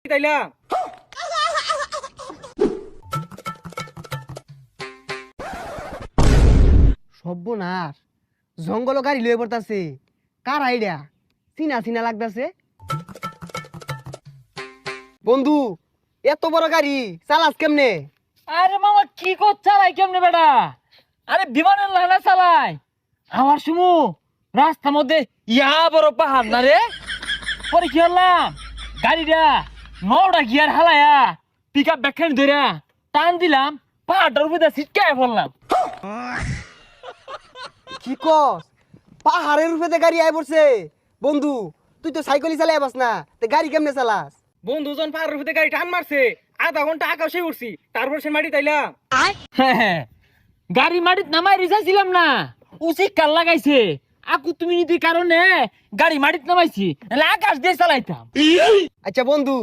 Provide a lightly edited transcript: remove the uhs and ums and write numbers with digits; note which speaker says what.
Speaker 1: তাইলা
Speaker 2: সর্বনাশ, জঙ্গল গাড়ি লয়ে পড়তাছে। কার আইডিয়া? চিনা চিনা লাগতাছে। বন্ধু, এত বড় গাড়ি চালাস কেমনে?
Speaker 3: আরে মামা কি কর চালাই কেমনে বেটা? আরে বিমানের লানা চালাই আমার সুমু রাস্তার মধ্যে ইয়া বড় পাহাড় না রে। পরে কি হলাম গাড়িটা 9টা গিয়ার হালায়া পিক আপ ব্যাখ্যান ধরে টান দিলাম, পাহাড়টার উপরে ছিটকায় পড়লাম।
Speaker 2: কি কস? পাহাড়ের উপরে গাড়ি আই পড়ছে। বন্ধু, তুই তো সাইকেলই চালাই পাস না, তে গাড়ি কেমনে চালাস?
Speaker 1: বন্ধুজন পাহাড়ের উপরে গাড়ি টান মারছে, আধা ঘন্টা আকাশে উঠছি, তারপর সে মাটি তাইলা
Speaker 3: গাড়ি মাটিত নামাই রিসাইছিলাম না, উচিত কাল লাগাইছে আকু তুমি নীতির কারণে গাড়ি মাটিত নামাইছি, নাহলে আকাশ দিয়ে চালাইতাম।
Speaker 2: আচ্ছা বন্ধু,